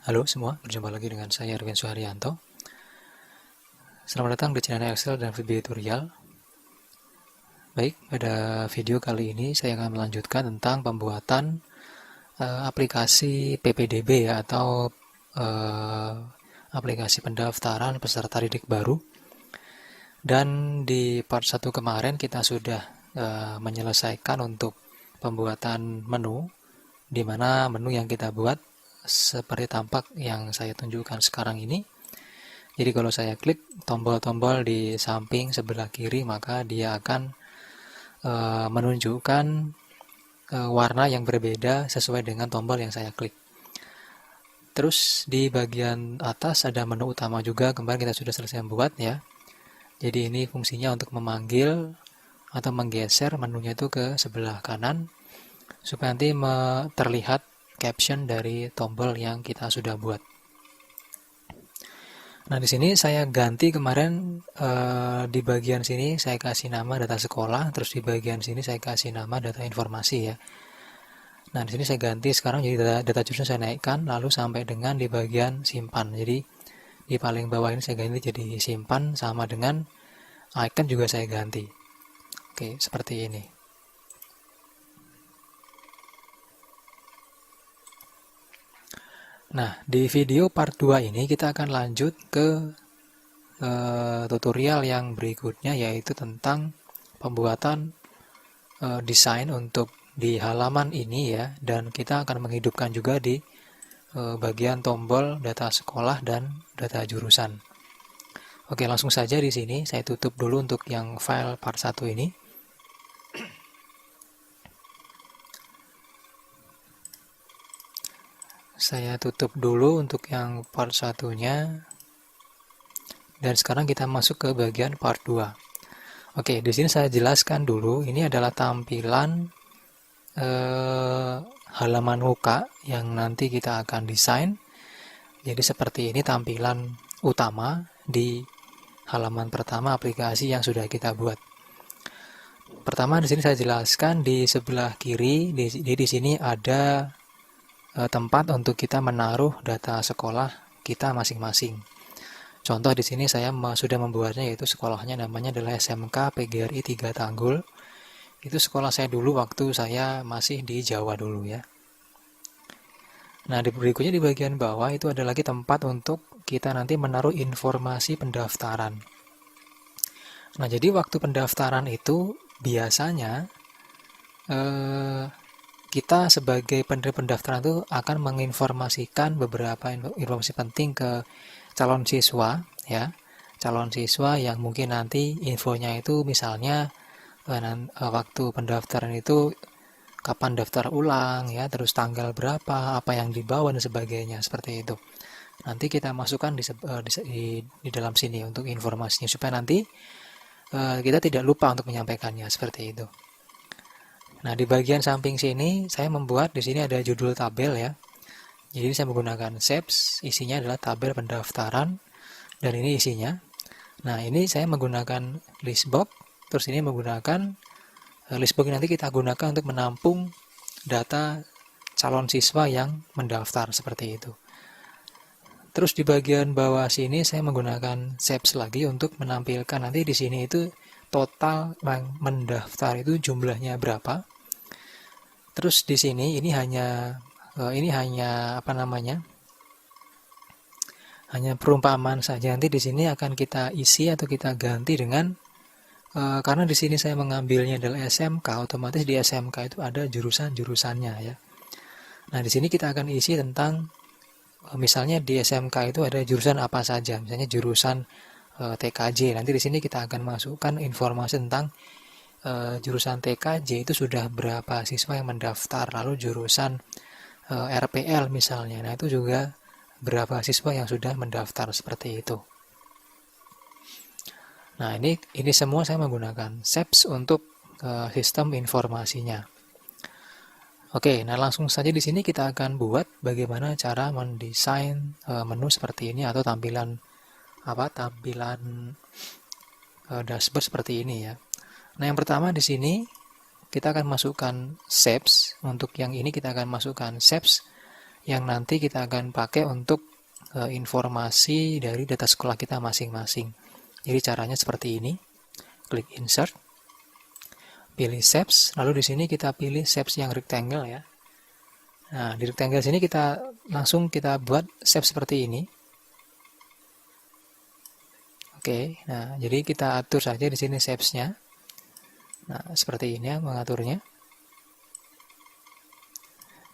Halo semua, berjumpa lagi dengan saya Erwin Suharyanto. Selamat datang di channel Excel dan Video Tutorial. Baik, pada video kali ini saya akan melanjutkan tentang pembuatan aplikasi PPDB ya, atau aplikasi pendaftaran peserta didik baru. Dan di part 1 kemarin kita sudah menyelesaikan untuk pembuatan menu, di mana menu yang kita buat seperti tampak yang saya tunjukkan sekarang ini. Jadi kalau saya klik tombol-tombol di samping sebelah kiri, maka dia akan menunjukkan warna yang berbeda sesuai dengan tombol yang saya klik. Terus di bagian atas ada menu utama juga, kemarin kita sudah selesai membuat ya. Jadi ini fungsinya untuk memanggil atau menggeser menunya itu ke sebelah kanan supaya nanti terlihat caption dari tombol yang kita sudah buat. Nah, di sini saya ganti kemarin di bagian sini saya kasih nama data sekolah, terus di bagian sini saya kasih nama data informasi ya. Nah, di sini saya ganti sekarang jadi data jurusan saya naikkan lalu sampai dengan di bagian simpan. Jadi di paling bawah ini saya ganti jadi simpan, sama dengan icon juga saya ganti. Oke, seperti ini. Nah, di video part 2 ini kita akan lanjut ke tutorial yang berikutnya, yaitu tentang pembuatan desain untuk di halaman ini ya, dan kita akan menghidupkan juga di bagian tombol data sekolah dan data jurusan. Oke, langsung saja di sini saya tutup dulu untuk yang file part 1 ini. Saya tutup dulu untuk yang part 1-nya. Dan sekarang kita masuk ke bagian part 2. Oke, di sini saya jelaskan dulu, ini adalah tampilan halaman muka yang nanti kita akan desain. Jadi seperti ini tampilan utama di halaman pertama aplikasi yang sudah kita buat. Pertama di sini saya jelaskan di sebelah kiri, di sini ada tempat untuk kita menaruh data sekolah kita masing-masing. Contoh di sini saya sudah membuatnya, yaitu sekolahnya namanya adalah SMK PGRI 3 Tanggul. Itu sekolah saya dulu waktu saya masih di Jawa dulu ya. Nah, di berikutnya di bagian bawah itu ada lagi tempat untuk kita nanti menaruh informasi pendaftaran. Nah, jadi waktu pendaftaran itu biasanya kita sebagai penerima pendaftaran itu akan menginformasikan beberapa informasi penting ke calon siswa ya, calon siswa yang mungkin nanti infonya itu misalnya waktu pendaftaran itu kapan daftar ulang ya, terus tanggal berapa, apa yang dibawa dan sebagainya, seperti itu. Nanti kita masukkan di dalam sini untuk informasinya supaya nanti kita tidak lupa untuk menyampaikannya, seperti itu. Nah, di bagian samping sini saya membuat di sini ada judul tabel ya. Jadi saya menggunakan SEPS, isinya adalah tabel pendaftaran, dan ini isinya. Nah, ini saya menggunakan listbox, terus ini menggunakan listbox nanti kita gunakan untuk menampung data calon siswa yang mendaftar, seperti itu. Terus di bagian bawah sini saya menggunakan SEPS lagi untuk menampilkan nanti di sini itu total yang mendaftar itu jumlahnya berapa. Terus di sini ini hanya hanya perumpamaan saja. Nanti di sini akan kita isi atau kita ganti dengan karena di sini saya mengambilnya adalah SMK, otomatis di SMK itu ada jurusan-jurusannya ya. Nah, di sini kita akan isi tentang misalnya di SMK itu ada jurusan apa saja, misalnya jurusan TKJ. Nanti di sini kita akan masukkan informasi tentang jurusan TKJ itu sudah berapa siswa yang mendaftar, lalu jurusan RPL misalnya, nah itu juga berapa siswa yang sudah mendaftar, seperti itu. Nah, ini semua saya menggunakan SEPS untuk sistem informasinya. Oke, nah langsung saja di sini kita akan buat bagaimana cara mendesain menu seperti ini atau tampilan dashboard seperti ini ya. Nah, yang pertama di sini kita akan masukkan SEPS. Untuk yang ini kita akan masukkan SEPS yang nanti kita akan pakai untuk informasi dari data sekolah kita masing-masing. Jadi caranya seperti ini. Klik insert, pilih shapes, lalu di sini kita pilih shapes yang rectangle ya. Nah, di rectangle sini kita langsung buat shape seperti ini. Oke, nah jadi kita atur saja di sini shapes-nya. Nah, seperti ini ya mengaturnya.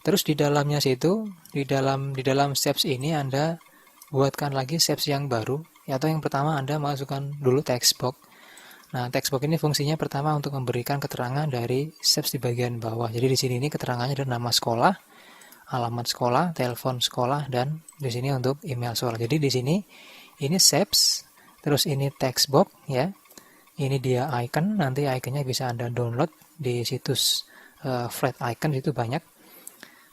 Terus di dalamnya situ, di dalam shapes ini Anda buatkan lagi shapes yang baru, atau yang pertama Anda masukkan dulu text box. Nah, text box ini fungsinya pertama untuk memberikan keterangan dari shapes di bagian bawah. Jadi di sini ini keterangannya adalah nama sekolah, alamat sekolah, telepon sekolah, dan di sini untuk email sekolah. Jadi di sini ini shapes, terus ini text box ya. Ini dia icon, nanti iconnya bisa Anda download di situs flat icon, itu banyak.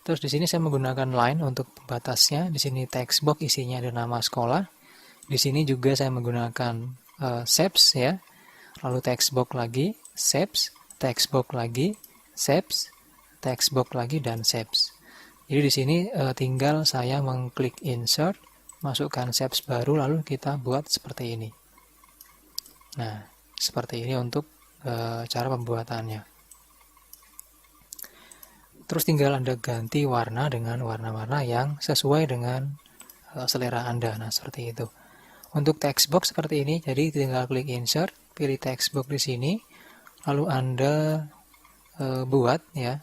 Terus di sini saya menggunakan line untuk pembatasnya. Di sini text box isinya ada nama sekolah. Di sini juga saya menggunakan shapes ya. Lalu text box lagi, shapes, text box lagi, shapes, text box lagi, dan shapes. Jadi di sini tinggal saya mengklik insert, masukkan shapes baru, lalu kita buat seperti ini. Nah, seperti ini untuk cara pembuatannya. Terus tinggal Anda ganti warna dengan warna-warna yang sesuai dengan selera Anda. Nah, seperti itu. Untuk text box seperti ini, jadi tinggal klik insert, pilih text box di sini, lalu Anda buat ya.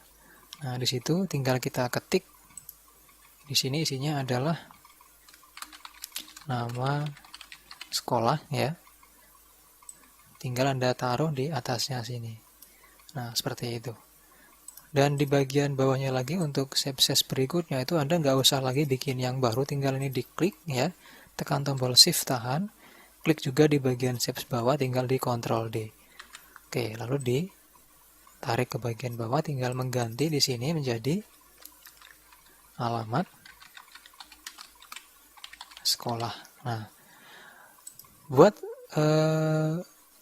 Nah, di situ tinggal kita ketik. Di sini isinya adalah nama sekolah ya. Tinggal Anda taruh di atasnya sini. Nah, seperti itu. Dan di bagian bawahnya lagi untuk shapes berikutnya itu Anda nggak usah lagi bikin yang baru, tinggal ini diklik ya. Tekan tombol shift tahan, klik juga di bagian shapes bawah, tinggal di Ctrl D. Oke, lalu ditarik ke bagian bawah, tinggal mengganti di sini menjadi alamat sekolah. Nah, buat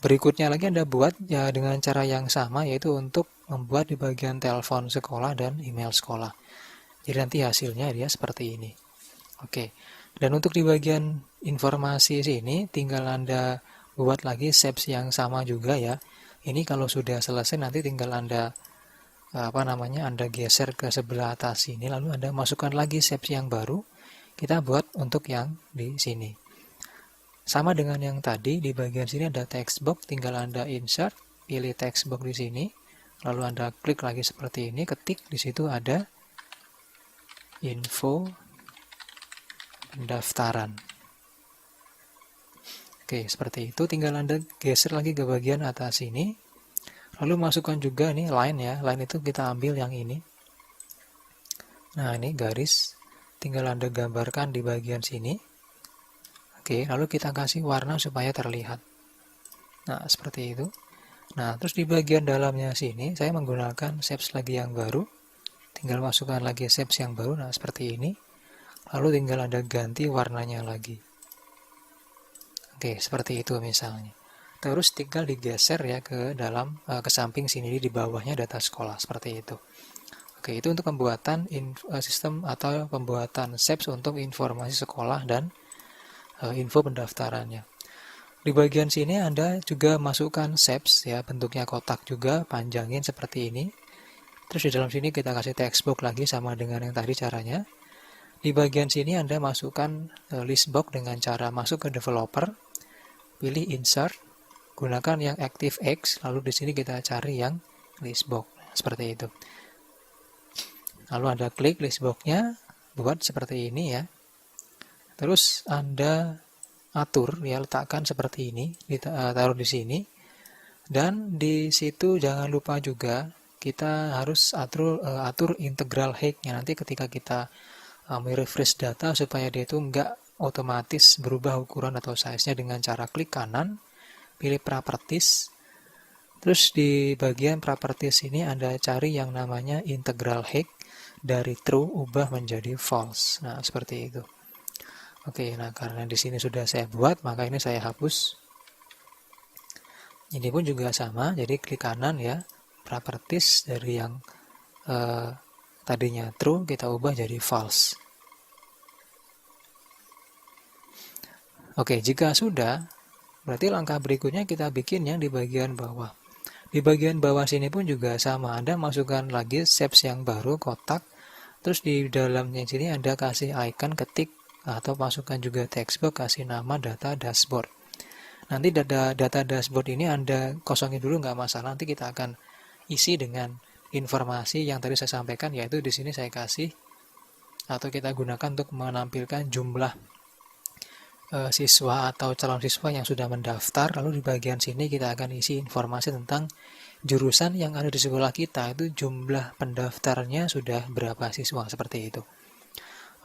berikutnya lagi Anda buat ya dengan cara yang sama, yaitu untuk membuat di bagian telepon sekolah dan email sekolah. Jadi nanti hasilnya dia seperti ini. Oke. Dan untuk di bagian informasi sini tinggal Anda buat lagi shapes yang sama juga ya. Ini kalau sudah selesai nanti tinggal Anda Anda geser ke sebelah atas sini, lalu Anda masukkan lagi shapes yang baru. Kita buat untuk yang di sini. Sama dengan yang tadi, di bagian sini ada text box, tinggal Anda insert, pilih text box di sini, lalu Anda klik lagi seperti ini, ketik di situ ada info pendaftaran. Oke, seperti itu. Tinggal Anda geser lagi ke bagian atas sini. Lalu masukkan juga nih line ya. Line itu kita ambil yang ini. Nah, ini garis. Tinggal Anda gambarkan di bagian sini. Oke, lalu kita kasih warna supaya terlihat. Nah, seperti itu. Nah, terus di bagian dalamnya sini, saya menggunakan shapes lagi yang baru. Tinggal masukkan lagi shapes yang baru. Nah, seperti ini. Lalu tinggal Anda ganti warnanya lagi. Oke, seperti itu misalnya. Terus tinggal digeser ya ke dalam, ke samping sini di bawahnya data sekolah, seperti itu. Oke, itu untuk pembuatan sistem atau pembuatan shapes untuk informasi sekolah dan info pendaftarannya. Di bagian sini Anda juga masukkan shapes ya, bentuknya kotak juga, panjangin seperti ini. Terus di dalam sini kita kasih text box lagi sama dengan yang tadi caranya. Di bagian sini Anda masukkan list box dengan cara masuk ke developer, pilih insert, gunakan yang ActiveX, lalu di sini kita cari yang list box, seperti itu. Lalu Anda klik list box-nya, buat seperti ini ya. Terus Anda atur ya, letakkan seperti ini, taruh di sini. Dan di situ jangan lupa juga kita harus atur integral height-nya. Nanti ketika kita merefresh data supaya dia itu enggak otomatis berubah ukuran atau size-nya dengan cara klik kanan, pilih properties, terus di bagian properties ini Anda cari yang namanya integral height, dari true ubah menjadi false. Nah, seperti itu. Oke, nah karena di sini sudah saya buat, maka ini saya hapus. Ini pun juga sama, jadi klik kanan ya, properties, dari yang tadinya true kita ubah jadi false. Oke, jika sudah, berarti langkah berikutnya kita bikin yang di bagian bawah. Di bagian bawah sini pun juga sama, Anda masukkan lagi shapes yang baru, kotak, terus di dalamnya sini Anda kasih icon ketik, atau masukkan juga textbox, kasih nama data dashboard. Nanti data dashboard ini Anda kosongin dulu, nggak masalah, nanti kita akan isi dengan informasi yang tadi saya sampaikan, yaitu di sini saya kasih atau kita gunakan untuk menampilkan jumlah siswa atau calon siswa yang sudah mendaftar. Lalu di bagian sini kita akan isi informasi tentang jurusan yang ada di sekolah kita, itu jumlah pendaftarnya sudah berapa siswa, seperti itu.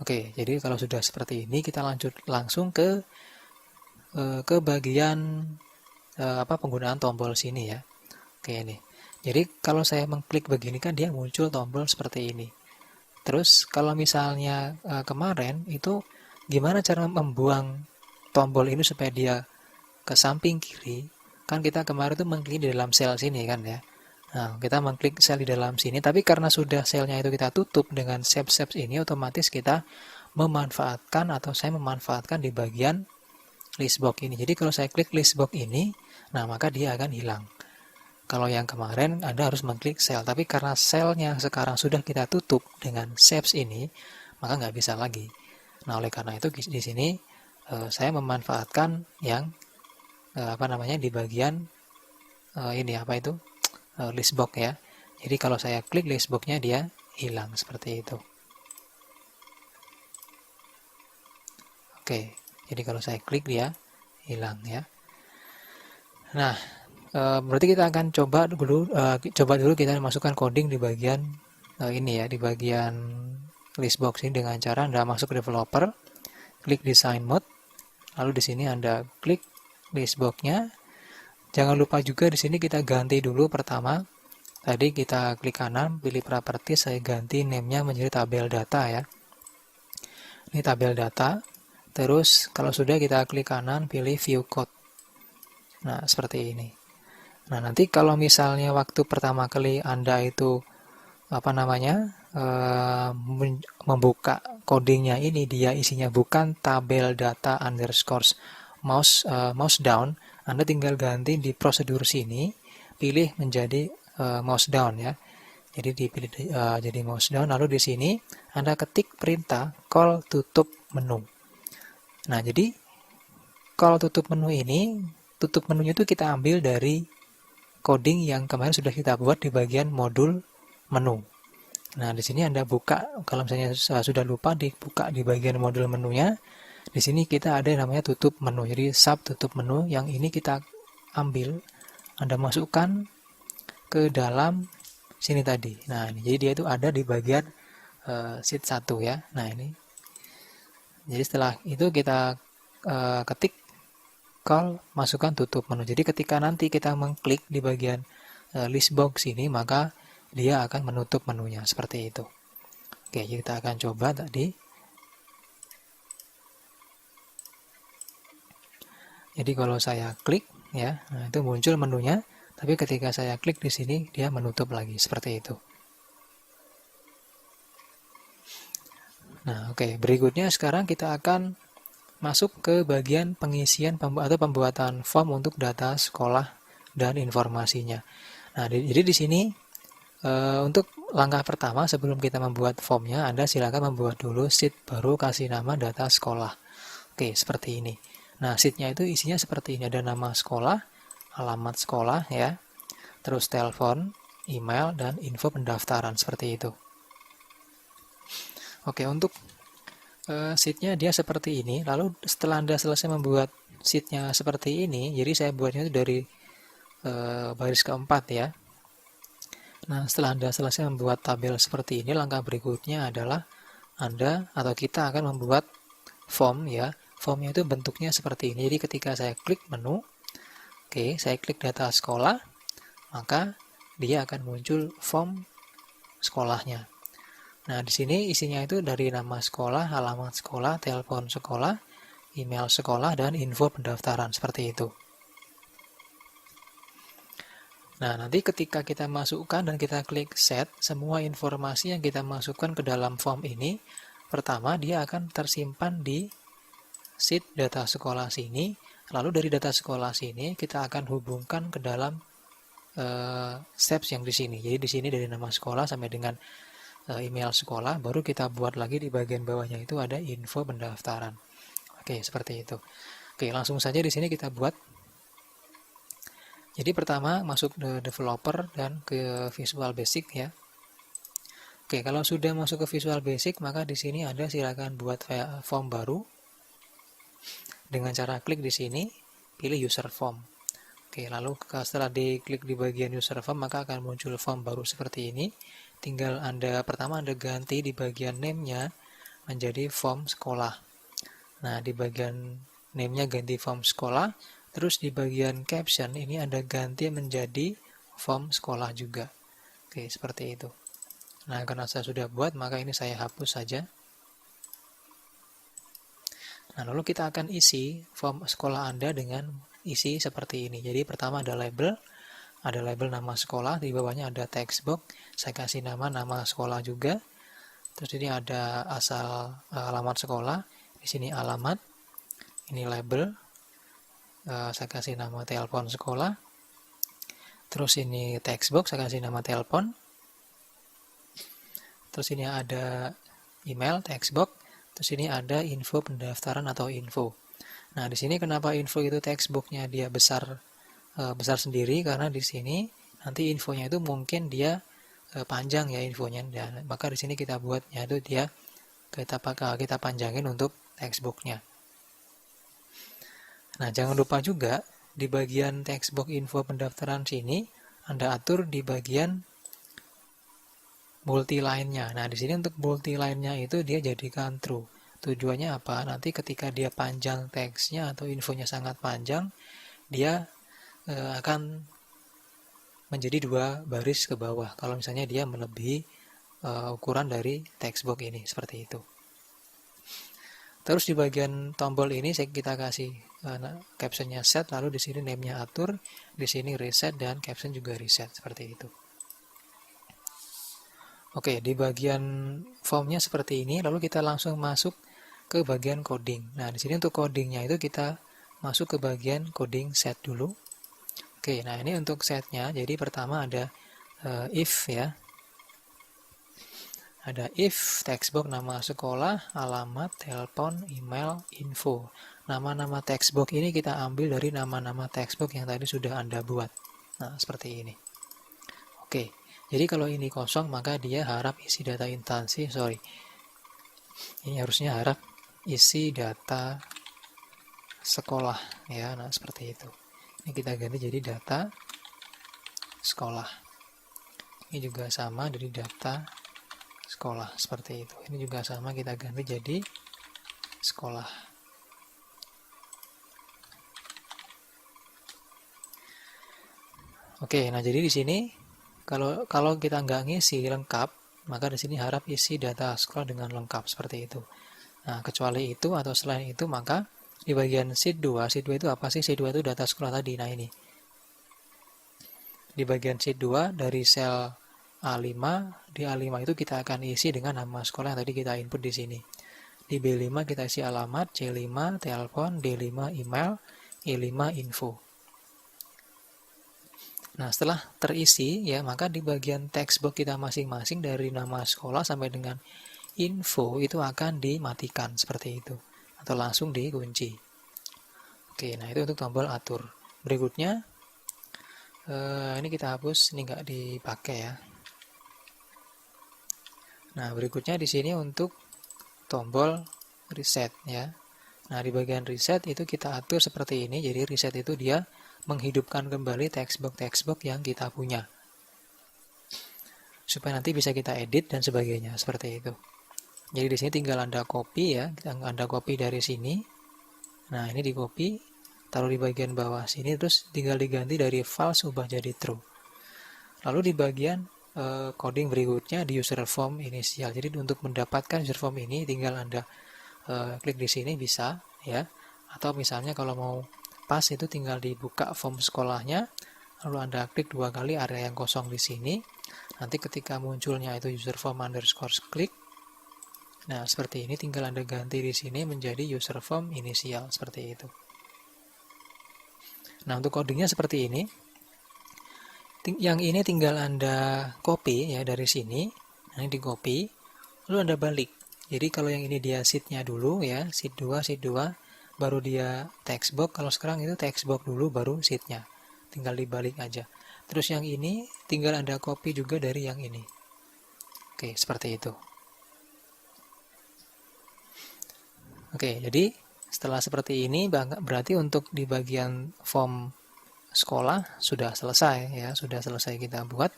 Oke, jadi kalau sudah seperti ini kita lanjut langsung ke bagian penggunaan tombol sini ya. Oke, ini. Jadi kalau saya mengklik begini kan dia muncul tombol seperti ini. Terus kalau misalnya kemarin itu gimana cara membuang tombol ini supaya dia ke samping kiri? Kan kita kemarin tuh mengklik di dalam sel sini kan ya. Nah, kita mengklik sel di dalam sini, tapi karena sudah selnya itu kita tutup dengan shapes ini, otomatis kita memanfaatkan atau saya memanfaatkan di bagian listbox ini. Jadi kalau saya klik listbox ini, nah maka dia akan hilang. Kalau yang kemarin Anda harus mengklik sel, tapi karena selnya sekarang sudah kita tutup dengan shapes ini, maka nggak bisa lagi. Nah, oleh karena itu di sini saya memanfaatkan yang di bagian listbox ya. Jadi kalau saya klik listbox-nya dia hilang seperti itu. Oke, jadi kalau saya klik dia hilang ya. Nah, berarti kita akan coba dulu kita masukkan coding di bagian ini ya, di bagian listbox ini dengan cara Anda masuk ke developer, klik design mode, lalu di sini Anda klik listbox-nya. Jangan lupa juga di sini kita ganti dulu pertama. Tadi kita klik kanan, pilih properties, saya ganti name-nya menjadi tabel data ya. Ini tabel data. Terus kalau sudah kita klik kanan, pilih view code. Nah, seperti ini. Nah, nanti kalau misalnya waktu pertama kali Anda itu membuka codingnya ini, dia isinya bukan tabel data underscore mouse down, Anda tinggal ganti di prosedur sini, pilih menjadi mouse down ya. Jadi dipilih jadi mouse down, lalu di sini Anda ketik perintah call tutup menu. Nah, jadi call tutup menu ini, tutup menunya itu kita ambil dari coding yang kemarin sudah kita buat di bagian modul menu. Nah, di sini Anda buka, kalau misalnya sudah lupa dibuka di bagian modul menunya, di sini kita ada yang namanya tutup menu. Jadi sub tutup menu yang ini kita ambil, Anda masukkan ke dalam sini tadi. Nah, ini jadi dia itu ada di bagian sheet 1 ya. Nah, ini. Jadi setelah itu kita ketik call, masukkan tutup menu. Jadi ketika nanti kita mengklik di bagian listbox ini, maka dia akan menutup menunya seperti itu. Oke, jadi kita akan coba tadi. Jadi kalau saya klik ya, nah itu muncul menunya, tapi ketika saya klik di sini dia menutup lagi seperti itu. Nah, oke, berikutnya sekarang kita akan masuk ke bagian pengisian atau pembuatan form untuk data sekolah dan informasinya. Nah, jadi di sini untuk langkah pertama sebelum kita membuat formnya, Anda silakan membuat dulu sheet baru, kasih nama data sekolah. Oke, seperti ini. Nah, sheet-nya itu isinya seperti ini, ada nama sekolah, alamat sekolah ya, terus telepon, email, dan info pendaftaran seperti itu. Oke, untuk sheet-nya dia seperti ini. Lalu setelah Anda selesai membuat sheet-nya seperti ini, jadi saya buatnya itu dari baris keempat ya. Nah, setelah Anda selesai membuat tabel seperti ini, langkah berikutnya adalah Anda atau kita akan membuat form ya. Formnya itu bentuknya seperti ini. Jadi ketika saya klik menu, oke, saya klik data sekolah, maka dia akan muncul form sekolahnya. Nah, di sini isinya itu dari nama sekolah, alamat sekolah, telepon sekolah, email sekolah, dan info pendaftaran seperti itu. Nah, nanti ketika kita masukkan dan kita klik set, semua informasi yang kita masukkan ke dalam form ini, pertama dia akan tersimpan di sheet data sekolah sini, lalu dari data sekolah sini kita akan hubungkan ke dalam steps yang di sini. Jadi di sini dari nama sekolah sampai dengan email sekolah, baru kita buat lagi di bagian bawahnya itu ada info pendaftaran. Oke, seperti itu. Oke, langsung saja di sini kita buat. Jadi pertama masuk ke developer dan ke Visual Basic ya. Oke, kalau sudah masuk ke Visual Basic, maka di sini ada silakan buat form baru. Dengan cara klik di sini, pilih user form. Oke, lalu setelah diklik di bagian user form, maka akan muncul form baru seperti ini. Tinggal pertama Anda ganti di bagian name-nya menjadi form sekolah. Nah, di bagian name-nya ganti form sekolah, terus di bagian caption ini Anda ganti menjadi form sekolah juga. Oke, seperti itu. Nah, karena saya sudah buat, maka ini saya hapus saja. Nah, lalu kita akan isi form sekolah Anda dengan isi seperti ini. Jadi pertama ada label nama sekolah, di bawahnya ada text box, saya kasih nama sekolah juga. Terus ini ada asal alamat sekolah, di sini alamat, ini label, saya kasih nama telepon sekolah. Terus ini text box, saya kasih nama telepon. Terus ini ada email, text box. Terus ini ada info pendaftaran atau info. Nah, di sini kenapa info itu text box-nya dia besar sendiri, karena di sini nanti infonya itu mungkin dia panjang ya infonya. Dan maka di sini kita buatnya itu kita panjangin untuk text box-nya. Nah, jangan lupa juga di bagian text box info pendaftaran sini Anda atur di bagian multi-line-nya. Nah, di sini untuk multi-line-nya itu dia jadikan true. Tujuannya apa? Nanti ketika dia panjang teksnya atau infonya sangat panjang, dia akan menjadi 2 baris ke bawah. Kalau misalnya dia melebihi ukuran dari text box ini, seperti itu. Terus di bagian tombol ini kita kasih captionnya set, lalu di sini name-nya atur, di sini reset dan caption juga reset, seperti itu. Oke, di bagian formnya seperti ini, lalu kita langsung masuk ke bagian coding. Nah, di sini untuk codingnya itu kita masuk ke bagian coding set dulu. Oke, nah ini untuk setnya, jadi pertama ada if ya. Ada if, textbox, nama sekolah, alamat, telepon, email, info. Nama-nama textbox ini kita ambil dari nama-nama textbox yang tadi sudah Anda buat. Nah, seperti ini. Oke. Jadi kalau ini kosong, maka dia harap isi data instansi, ini harusnya harap isi data sekolah, ya. Nah, seperti itu. Ini kita ganti jadi data sekolah. Ini juga sama dari data sekolah, seperti itu. Ini juga sama, kita ganti jadi sekolah. Oke, nah jadi di sini kalau kita nggak ngisi lengkap, maka di sini harap isi data sekolah dengan lengkap seperti itu. Nah, kecuali itu atau selain itu, maka di bagian sheet 2 itu apa sih? Sheet 2 itu data sekolah tadi. Nah, ini. Di bagian sheet 2 dari sel A5, di A5 itu kita akan isi dengan nama sekolah yang tadi kita input di sini. Di B5 kita isi alamat, C5 telepon, D5 email, E5 info. Nah, setelah terisi ya, maka di bagian textbox kita masing-masing dari nama sekolah sampai dengan info itu akan dimatikan seperti itu atau langsung dikunci. Oke, nah itu untuk tombol atur. Berikutnya ini kita hapus, ini nggak dipakai ya. Nah, berikutnya di sini untuk tombol reset ya. Nah, di bagian reset itu kita atur seperti ini. Jadi reset itu dia menghidupkan kembali textbox yang kita punya. Supaya nanti bisa kita edit dan sebagainya, seperti itu. Jadi di sini tinggal Anda copy ya, Anda copy dari sini. Nah, ini di copy, taruh di bagian bawah sini, terus tinggal diganti dari false ubah jadi true. Lalu di bagian coding berikutnya di user form inisial. Jadi untuk mendapatkan user form ini tinggal Anda klik di sini bisa ya. Atau misalnya kalau mau pas itu tinggal dibuka form sekolahnya, lalu Anda klik 2 kali area yang kosong di sini. Nanti ketika munculnya itu user form underscore klik, Nah, seperti ini tinggal Anda ganti di sini menjadi user form inisial seperti itu. Nah, untuk codingnya seperti ini. Yang ini tinggal Anda copy ya dari sini. Nah, ini di copy, lalu Anda balik. Jadi kalau yang ini dia sheet-nya dulu ya, sheet 2, baru dia text box. Kalau sekarang itu text box dulu baru sheet-nya. Tinggal dibalik aja. Terus yang ini tinggal Anda copy juga dari yang ini. Oke, seperti itu. Oke, jadi setelah seperti ini berarti untuk di bagian form sekolah sudah selesai ya, sudah selesai kita buat.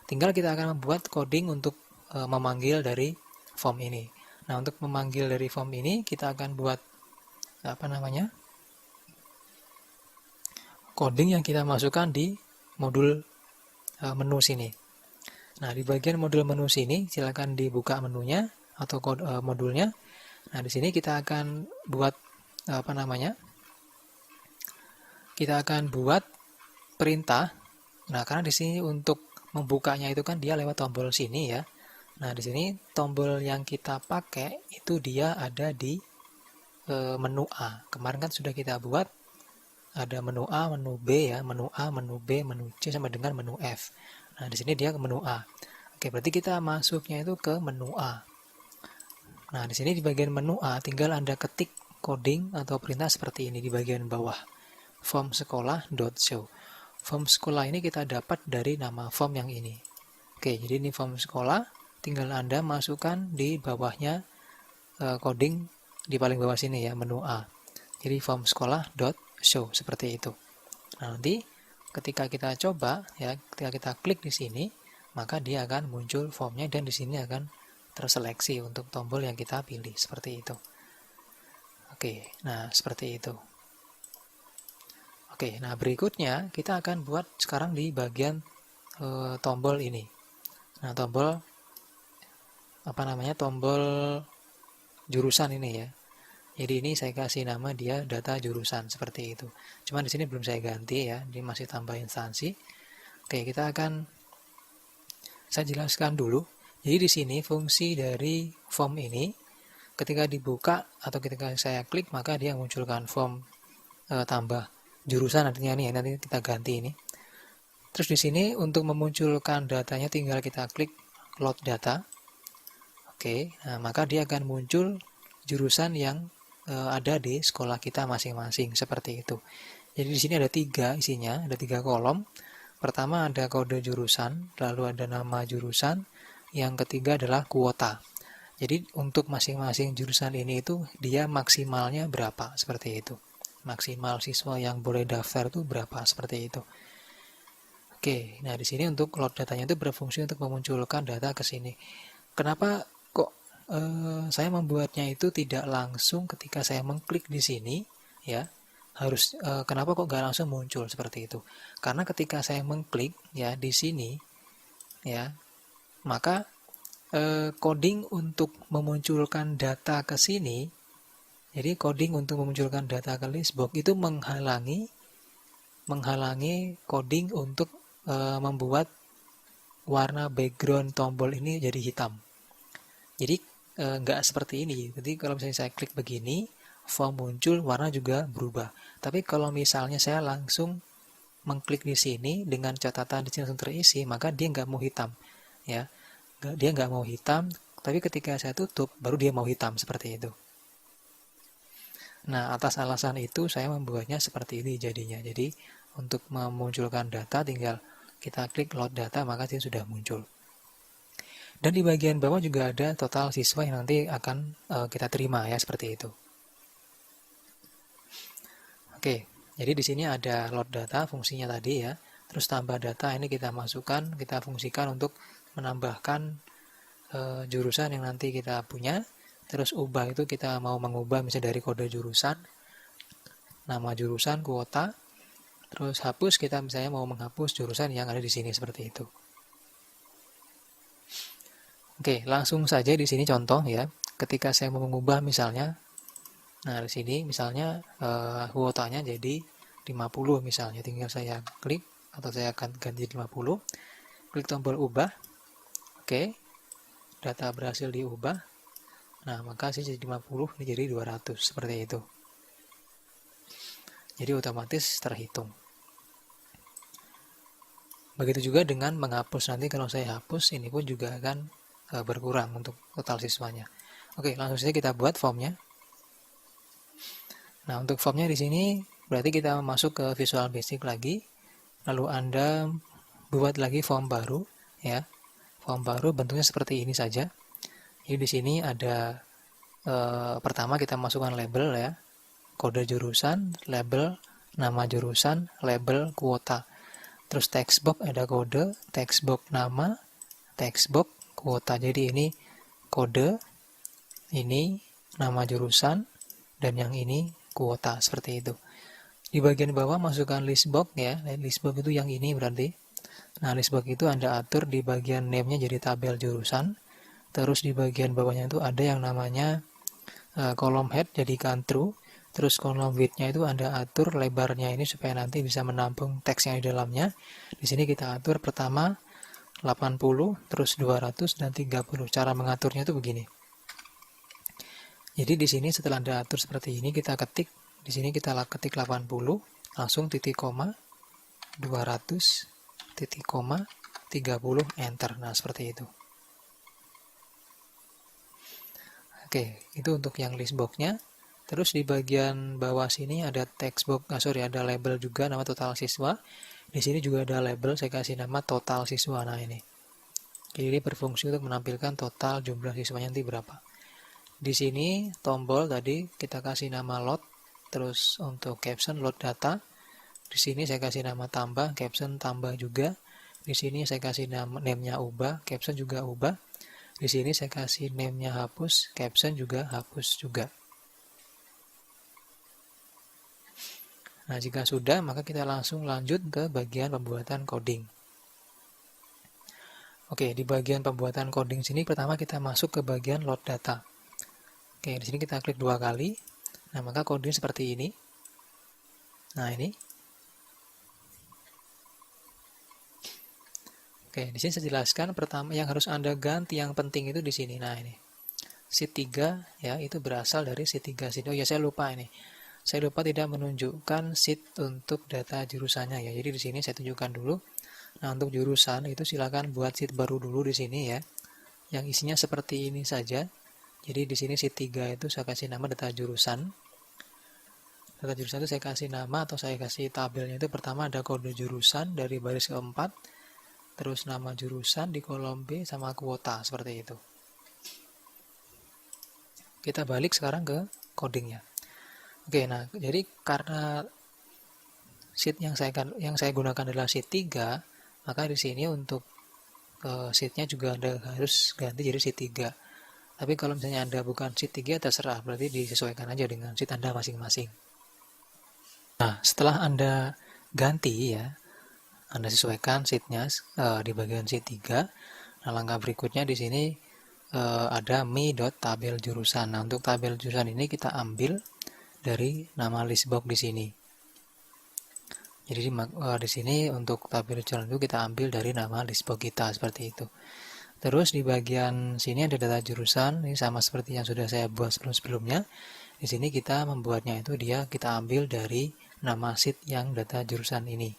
Tinggal kita akan membuat coding untuk memanggil dari form ini. Nah, untuk memanggil dari form ini kita akan buat coding yang kita masukkan di modul menu sini. Nah, di bagian modul menu sini silakan dibuka menunya atau modulnya. Nah, di sini kita akan buat kita akan buat perintah. Nah, karena di sini untuk membukanya itu kan dia lewat tombol sini ya. Nah, di sini tombol yang kita pakai itu dia ada di menu A. Kemarin kan sudah kita buat ada menu A, menu B ya, menu A, menu B, menu C sampai dengan menu F. Nah, di sini dia ke menu A. Oke, berarti kita masuknya itu ke menu A. Nah, di sini di bagian menu A tinggal Anda ketik coding atau perintah seperti ini di bagian bawah. Form sekolah.show. Form sekolah ini kita dapat dari nama form yang ini. Oke, jadi ini form sekolah, tinggal Anda masukkan di bawahnya coding di paling bawah sini ya, menu A. Jadi form sekolah.show seperti itu. Nah, nanti ketika kita coba ya, ketika kita klik di sini, maka dia akan muncul formnya dan di sini akan terseleksi untuk tombol yang kita pilih seperti itu. Oke, nah seperti itu. Oke, nah berikutnya kita akan buat sekarang di bagian tombol ini. Nah, tombol tombol jurusan ini ya. Jadi ini saya kasih nama dia data jurusan seperti itu. Cuma di sini belum saya ganti ya, dia masih tambah instansi. Oke, saya jelaskan dulu. Jadi di sini fungsi dari form ini ketika dibuka atau ketika saya klik maka dia munculkan form tambah jurusan artinya nih, nanti kita ganti ini. Terus di sini untuk memunculkan datanya tinggal kita klik load data. Oke, nah maka dia akan muncul jurusan yang ada di sekolah kita masing-masing seperti itu. Jadi di sini ada 3 isinya, ada 3 kolom. Pertama ada kode jurusan, lalu ada nama jurusan, yang ketiga adalah kuota. Jadi untuk masing-masing jurusan ini itu dia maksimalnya berapa seperti itu. Maksimal siswa yang boleh daftar itu berapa seperti itu. Oke, nah di sini untuk load datanya itu berfungsi untuk memunculkan data ke sini. Kenapa kok saya membuatnya itu tidak langsung ketika saya mengklik di sini ya? Kenapa kok nggak langsung muncul seperti itu? Karena ketika saya mengklik ya di sini ya, maka coding untuk memunculkan data ke sini, jadi coding untuk memunculkan data ke list box itu menghalangi coding untuk membuat warna background tombol ini jadi hitam. Jadi nggak seperti ini. Jadi kalau misalnya saya klik begini, form muncul, warna juga berubah. Tapi kalau misalnya saya langsung mengklik di sini dengan catatan di sini langsung terisi, maka dia nggak mau hitam, ya. Dia nggak mau hitam, tapi ketika saya tutup, baru dia mau hitam seperti itu. Nah, atas alasan itu saya membuatnya seperti ini jadinya. Jadi untuk memunculkan data tinggal kita klik load data, maka dia sudah muncul. Dan di bagian bawah juga ada total siswa yang nanti akan kita terima ya, seperti itu. Oke, jadi di sini ada load data fungsinya tadi ya. Terus tambah data ini kita masukkan, kita fungsikan untuk menambahkan jurusan yang nanti kita punya. Terus ubah itu kita mau mengubah misalnya dari kode jurusan, nama jurusan, kuota. Terus hapus kita misalnya mau menghapus jurusan yang ada di sini seperti itu. Oke, langsung saja di sini contoh ya. Ketika saya mau mengubah misalnya, nah di sini misalnya kuotanya jadi 50 misalnya, tinggal saya klik atau saya akan ganti 50. Klik tombol ubah. Oke. Data berhasil diubah. Nah, maka hasil jadi 50, ini jadi 200, seperti itu. Jadi otomatis terhitung. Begitu juga dengan menghapus, nanti kalau saya hapus, ini pun juga akan berkurang untuk total siswanya. Oke, langsung saja kita buat formnya. Nah, untuk formnya di sini berarti kita masuk ke Visual Basic lagi, lalu Anda buat lagi form baru, ya. Form baru bentuknya seperti ini saja. Jadi di sini ada pertama kita masukkan label ya, kode jurusan, label, nama jurusan, label, kuota. Terus textbox ada kode, textbox nama, textbox kuota. Jadi ini kode, ini nama jurusan, dan yang ini kuota, seperti itu. Di bagian bawah masukkan listbox ya, listbox itu yang ini berarti. Nah, listbox itu Anda atur di bagian name-nya jadi tabel jurusan. Terus di bagian bawahnya itu ada yang namanya kolom head jadikan true. Terus kolom width-nya itu Anda atur lebarnya ini supaya nanti bisa menampung teks yang di dalamnya. Di sini kita atur pertama 80, terus 200 dan 30. Cara mengaturnya itu begini. Jadi di sini setelah Anda atur seperti ini, kita ketik di sini kita ketik 80, langsung titik koma 200 titik koma 30 enter. Nah, seperti itu. Oke, itu untuk yang list box-nya. Terus di bagian bawah sini ada text box, ada label juga nama total siswa. Di sini juga ada label, saya kasih nama total siswa. Nah, ini. Jadi ini berfungsi untuk menampilkan total jumlah siswanya nanti berapa. Di sini tombol tadi kita kasih nama load, terus untuk caption load data. Di sini saya kasih nama tambah, caption tambah juga. Di sini saya kasih nama name-nya ubah, caption juga ubah. Di sini saya kasih name-nya hapus, caption juga hapus juga. Nah, jika sudah, maka kita langsung lanjut ke bagian pembuatan coding. Oke, di bagian pembuatan coding sini pertama kita masuk ke bagian load data. Oke, di sini kita klik 2 kali. Nah, maka coding seperti ini. Nah, ini. Oke, di sini saya jelaskan pertama yang harus Anda ganti yang penting itu di sini. Nah, ini. Sheet 3 ya, itu berasal dari sheet 3 sini. Oh ya, saya lupa ini. Saya lupa tidak menunjukkan sheet untuk data jurusannya ya. Jadi di sini saya tunjukkan dulu. Nah, untuk jurusan itu silakan buat sheet baru dulu di sini ya. Yang isinya seperti ini saja. Jadi di sini sheet 3 itu saya kasih nama data jurusan. Data jurusan itu saya kasih nama atau saya kasih tabelnya itu pertama ada kode jurusan dari baris keempat. Terus nama jurusan di kolom B sama kuota seperti itu. Kita balik sekarang ke codingnya. Oke, nah jadi karena sheet yang saya gunakan adalah sheet 3, maka di sini untuk sheet-nya juga Anda harus ganti jadi sheet 3. Tapi kalau misalnya Anda bukan sheet 3 terserah, berarti disesuaikan aja dengan sheet Anda masing-masing. Nah, setelah Anda ganti ya, Anda sesuaikan sheet-nya di bagian sheet 3. Nah, langkah berikutnya di sini ada mi.tabel jurusan. Nah, untuk tabel jurusan ini kita ambil dari nama listbox di sini. Jadi di sini untuk tabel jurusan itu kita ambil dari nama listbox kita seperti itu. Terus di bagian sini ada data jurusan, ini sama seperti yang sudah saya buat sebelum-sebelumnya. Di sini kita membuatnya itu kita ambil dari nama sheet yang data jurusan ini.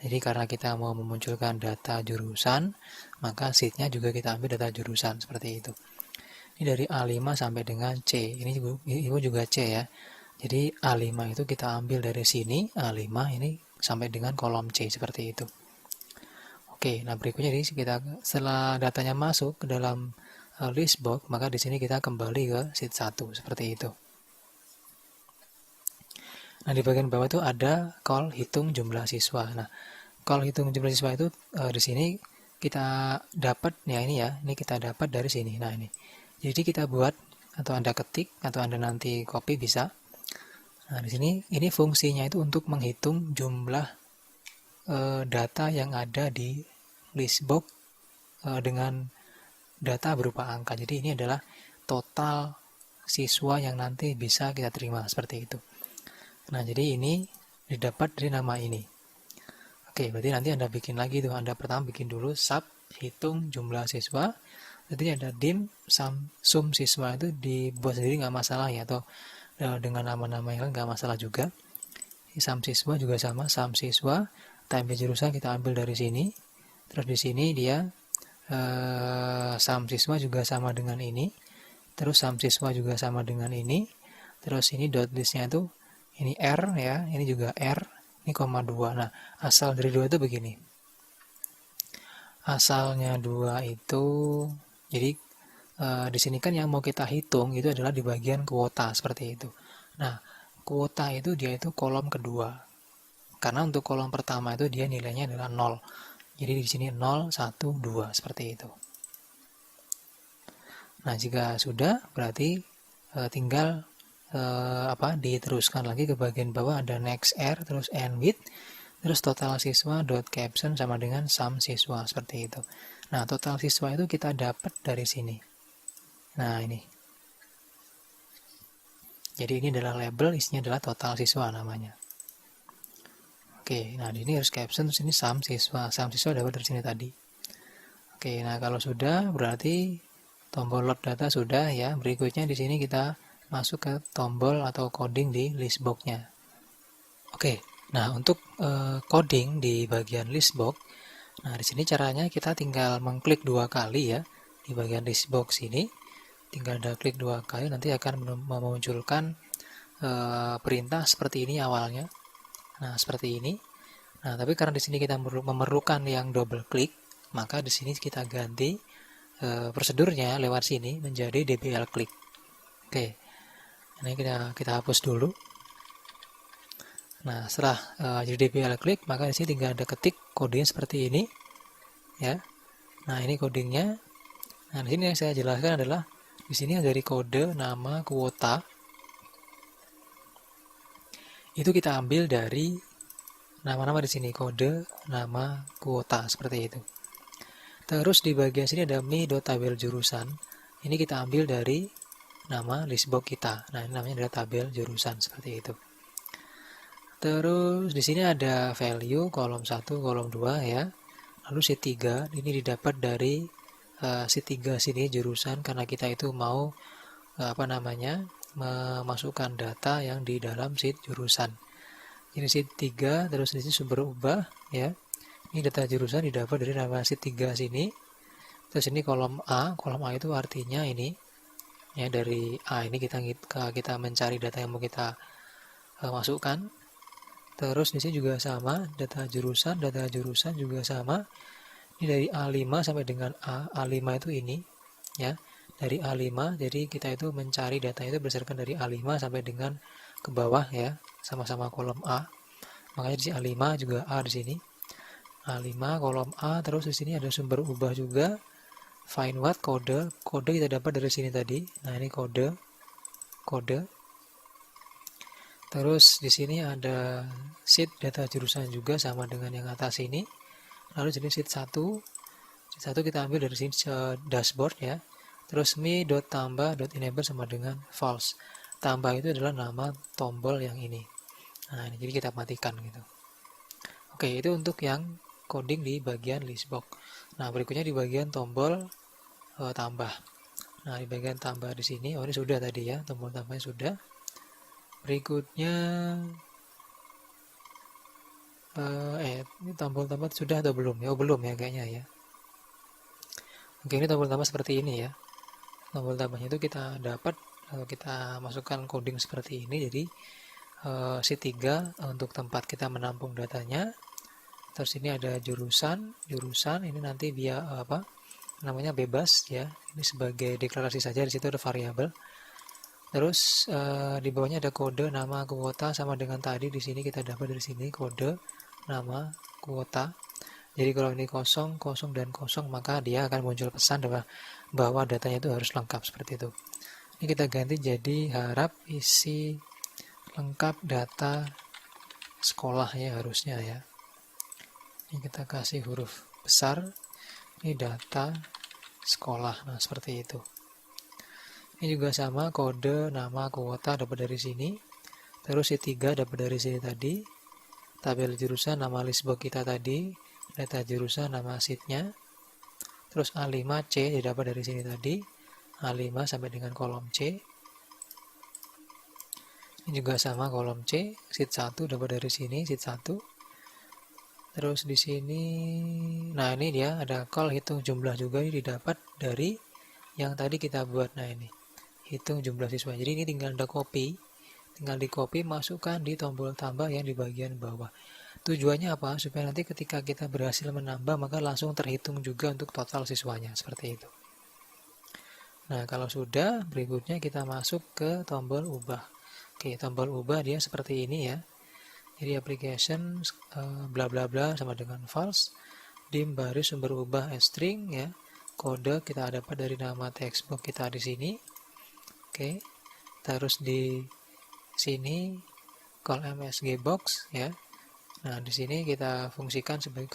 Jadi karena kita mau memunculkan data jurusan, maka sheet-nya juga kita ambil data jurusan seperti itu. Ini dari A5 sampai dengan C. Ini juga C ya. Jadi A5 itu kita ambil dari sini, A5 ini sampai dengan kolom C seperti itu. Oke, nah berikutnya ini setelah datanya masuk ke dalam list box, maka di sini kita kembali ke sheet 1 seperti itu. Nah, di bagian bawah itu ada call hitung jumlah siswa. Nah, call hitung jumlah siswa itu di sini kita dapat ya ini kita dapat dari sini. Nah, ini. Jadi kita buat atau Anda ketik atau Anda nanti copy bisa. Nah, di sini ini fungsinya itu untuk menghitung jumlah data yang ada di listbox dengan data berupa angka. Jadi ini adalah total siswa yang nanti bisa kita terima seperti itu. Nah, jadi ini didapat dari nama ini. Oke, berarti nanti Anda bikin lagi tuh. Anda pertama bikin dulu sub hitung jumlah siswa. Jadi ada dim sum siswa itu dibuat sendiri nggak masalah ya, atau dengan nama-nama yang nggak masalah juga. Sum siswa juga sama, sum siswa time jurusan kita ambil dari sini. Terus di sini dia sum siswa juga sama dengan ini. Terus sum siswa juga sama dengan ini. Terus ini dot listnya itu ini R ya, ini juga R, ini koma 2. Nah, asal dari 2 itu begini. Asalnya 2 itu, jadi di sini kan yang mau kita hitung itu adalah di bagian kuota seperti itu. Nah, kuota itu dia itu kolom kedua. Karena untuk kolom pertama itu dia nilainya adalah 0. Jadi di sini 0, 1, 2 seperti itu. Nah, jika sudah berarti tinggal diteruskan lagi ke bagian bawah, ada next R, terus end with, terus total siswa dot caption sama dengan sum siswa seperti itu. Nah, total siswa itu kita dapat dari sini. Nah, ini. Jadi ini adalah label, isinya adalah total siswa namanya. Oke, nah ini harus caption, terus ini sum siswa. Sum siswa dapat dari sini tadi. Oke, nah kalau sudah berarti tombol load data sudah ya. Berikutnya di sini kita masuk ke tombol atau coding di listbox-nya. Oke, nah untuk coding di bagian listbox, nah di sini caranya kita tinggal mengklik 2 kali ya di bagian listbox ini. Tinggal ada klik 2 kali, nanti akan memunculkan perintah seperti ini awalnya. Nah, seperti ini. Nah, tapi karena di sini kita memerlukan yang double klik, maka di sini kita ganti prosedurnya lewat sini menjadi DBL klik. Oke. Ini kita hapus dulu. Nah, setelah jadi DBL klik, maka di sini tinggal ada ketik kodenya seperti ini, ya. Nah, ini codingnya. Nah, di sini yang saya jelaskan adalah di sini dari kode nama kuota itu kita ambil dari nama-nama di sini, kode nama kuota seperti itu. Terus di bagian sini ada mi.tabel jurusan. Ini kita ambil dari nama listbox kita. Nah, ini namanya adalah tabel jurusan seperti itu. Terus di sini ada value kolom 1, kolom 2 ya. Lalu sheet 3 ini didapat dari sheet 3 sini jurusan, karena kita itu mau memasukkan data yang di dalam sheet jurusan. Ini sheet 3, terus di sini sumber ubah ya. Ini data jurusan didapat dari nama sheet 3 sini. Terus ini kolom A itu artinya ini ya, dari A ini kita mencari data yang mau kita masukkan. Terus di sini juga sama, data jurusan juga sama. Ini dari A5 sampai dengan A5 itu ini ya. Dari A5, jadi kita itu mencari data itu berdasarkan dari A5 sampai dengan ke bawah ya, sama-sama kolom A. Makanya di sini A5 juga A di sini. A5 kolom A, terus di sini ada sumber ubah juga. Find what kode kita dapat dari sini tadi. Nah, ini kode. Terus di sini ada sheet data jurusan juga sama dengan yang atas ini. Lalu jenis sheet 1 kita ambil dari sini dashboard ya. Terus me.tambah.enable sama dengan false. Tambah itu adalah nama tombol yang ini. Nah, ini jadi kita matikan gitu. Oke, itu untuk yang coding di bagian listbox. Nah, berikutnya di bagian tombol tambah. Nah, di bagian tambah di sini, ini sudah tadi ya, tombol tambahnya sudah. Berikutnya ini tombol tambah sudah atau belum ya? Oh, belum ya kayaknya ya. Oke, ini tombol tambah seperti ini ya. Tombol tambahnya itu kita dapat kita masukkan coding seperti ini. Jadi sheet 3 untuk tempat kita menampung datanya. Terus ini ada jurusan ini nanti namanya bebas ya. Ini sebagai deklarasi saja, di situ ada variabel. Terus di bawahnya ada kode nama kuota sama dengan tadi, di sini kita dapat dari sini kode nama kuota. Jadi kalau ini kosong dan kosong, maka dia akan muncul pesan bahwa datanya itu harus lengkap seperti itu. Ini kita ganti jadi harap isi lengkap data sekolah ya, harusnya ya. Ini kita kasih huruf besar. Ini data sekolah. Nah, seperti itu. Ini juga sama, kode nama kuota dapat dari sini. Terus sheet 3 dapat dari sini tadi. Tabel jurusan nama listbox kita tadi. Data jurusan nama sheetnya. Terus A5C didapat dari sini tadi, A5 sampai dengan kolom C. Ini juga sama kolom C, sheet 1 dapat dari sini, sheet 1. Terus di sini, nah ini dia ada call hitung jumlah juga, ini didapat dari yang tadi kita buat. Nah ini, hitung jumlah siswa. Jadi ini tinggal ada copy, tinggal di copy, masukkan di tombol tambah yang di bagian bawah. Tujuannya apa? Supaya nanti ketika kita berhasil menambah, maka langsung terhitung juga untuk total siswanya, seperti itu. Nah, kalau sudah, berikutnya kita masuk ke tombol ubah. Oke, tombol ubah dia seperti ini ya. Jadi application bla bla bla sama dengan false, dim baris sumber ubah string ya. Kode kita dapat dari nama textbook kita di sini. Oke. Terus di sini call msg box ya. Nah, di sini kita fungsikan sebagai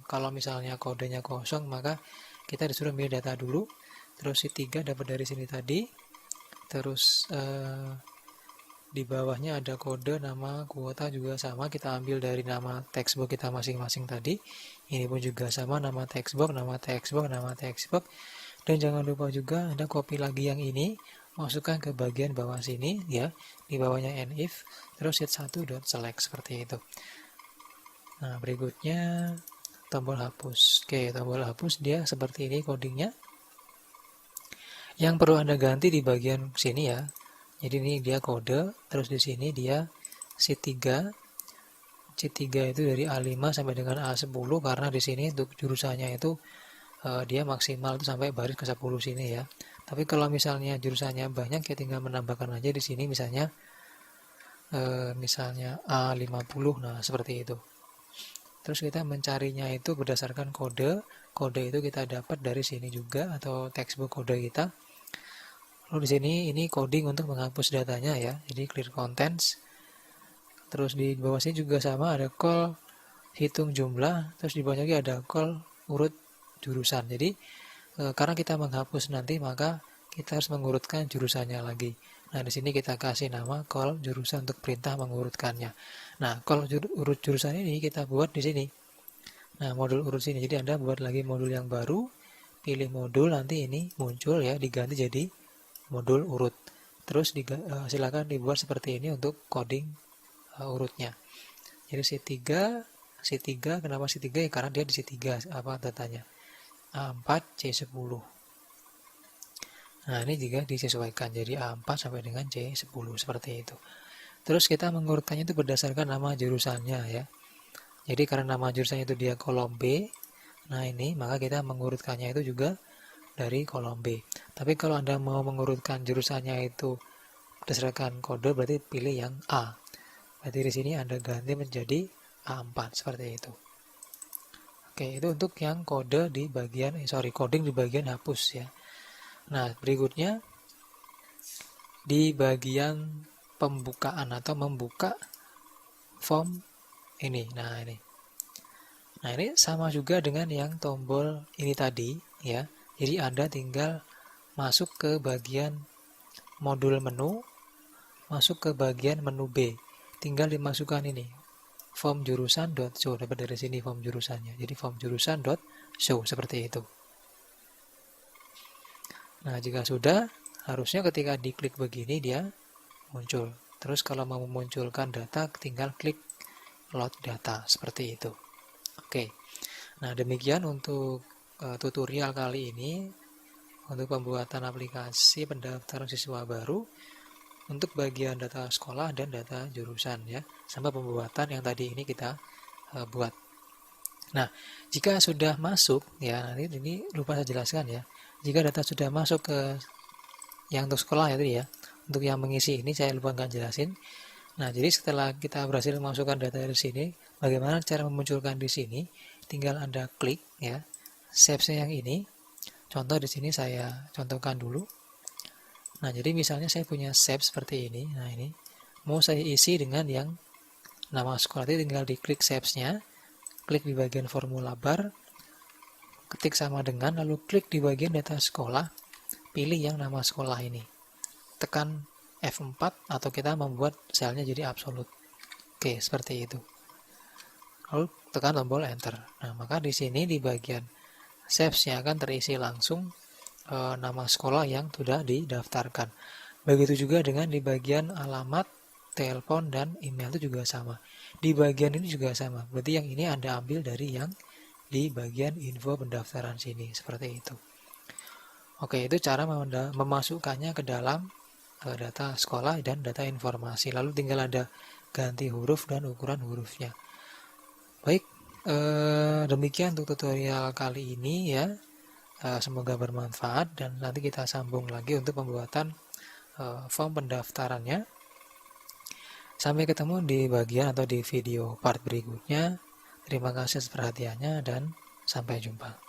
kalau misalnya kodenya kosong, maka kita disuruh milih data dulu. Terus si 3 dapat dari sini tadi. Terus di bawahnya ada kode, nama, kuota juga sama, kita ambil dari nama textbook kita masing-masing tadi. Ini pun juga sama, nama textbook, nama textbook, nama textbook. Dan jangan lupa juga ada copy lagi yang ini, masukkan ke bagian bawah sini ya. Di bawahnya if, terus sheet 1.select seperti itu. Nah, berikutnya tombol hapus. Oke, tombol hapus dia seperti ini codingnya. Yang perlu Anda ganti di bagian sini ya. Jadi ini dia kode, terus di sini dia sheet 3. Sheet 3 itu dari A5 sampai dengan A10 karena di sini untuk jurusannya itu dia maksimal itu sampai baris ke 10 sini ya. Tapi kalau misalnya jurusannya banyak ya tinggal menambahkan aja di sini misalnya A50. Nah, seperti itu. Terus kita mencarinya itu berdasarkan kode. Kode itu kita dapat dari sini juga atau textbook kode kita. Lalu di sini ini coding untuk menghapus datanya ya. Jadi clear contents. Terus di bawah sini juga sama ada call hitung jumlah. Terus di bawahnya lagi ada call urut jurusan. Jadi karena kita menghapus nanti maka kita harus mengurutkan jurusannya lagi. Nah, di sini kita kasih nama call jurusan untuk perintah mengurutkannya. Nah, call urut jurusan ini kita buat di sini. Nah, modul urut sini. Jadi Anda buat lagi modul yang baru, pilih modul, nanti ini muncul ya, diganti jadi modul urut. Terus silakan dibuat seperti ini untuk coding urutnya. Jadi C3, kenapa C3 ya? Karena dia di C3 apa datanya. A4, C10. Nah, ini juga disesuaikan jadi A4 sampai dengan C10 seperti itu. Terus kita mengurutkannya itu berdasarkan nama jurusannya ya. Jadi karena nama jurusannya itu dia kolom B, nah ini maka kita mengurutkannya itu juga dari kolom B. Tapi kalau Anda mau mengurutkan jurusannya itu berdasarkan kode berarti pilih yang A. Berarti di sini Anda ganti menjadi A4 seperti itu. Oke, itu untuk yang kode di bagian coding di bagian hapus ya. Nah, berikutnya di bagian pembukaan atau membuka form ini. Nah, ini sama juga dengan yang tombol ini tadi ya. Jadi Anda tinggal masuk ke bagian modul menu, masuk ke bagian menu B. Tinggal dimasukkan ini form jurusan.show, dapat dari sini form jurusannya. Jadi form jurusan.show seperti itu. Nah, jika sudah, harusnya ketika diklik begini dia muncul. Terus kalau mau memunculkan data, tinggal klik load data, seperti itu. Oke, nah demikian untuk tutorial kali ini, untuk pembuatan aplikasi pendaftaran siswa baru, untuk bagian data sekolah dan data jurusan ya, sama pembuatan yang tadi ini kita buat. Nah, jika sudah masuk, ya nanti ini lupa saya jelaskan ya, jika data sudah masuk ke yang untuk sekolah ya, untuk yang mengisi ini saya lupa nggak jelasin. Nah, jadi setelah kita berhasil memasukkan data dari sini, bagaimana cara memunculkan di sini? Tinggal Anda klik ya, shapes-nya yang ini. Contoh di sini saya contohkan dulu. Nah, jadi misalnya saya punya shape seperti ini. Nah, ini mau saya isi dengan yang nama sekolah, itu tinggal diklik shapes-nya, klik di bagian formula bar, ketik sama dengan, lalu klik di bagian data sekolah, pilih yang nama sekolah ini. Tekan F4 atau kita membuat selnya jadi absolut. Oke, seperti itu. Lalu tekan tombol enter. Nah, maka di sini di bagian SEPS-nya akan terisi langsung nama sekolah yang sudah didaftarkan. Begitu juga dengan di bagian alamat, telepon, dan email itu juga sama. Di bagian ini juga sama. Berarti yang ini Anda ambil dari yang di bagian info pendaftaran sini. Seperti itu. Oke, itu cara memasukkannya ke dalam data sekolah dan data informasi. Lalu tinggal ada ganti huruf dan ukuran hurufnya. Baik, demikian untuk tutorial kali ini ya. Semoga bermanfaat dan nanti kita sambung lagi untuk pembuatan form pendaftarannya. Sampai ketemu di bagian atau di video part berikutnya. Terima kasih atas perhatiannya dan sampai jumpa.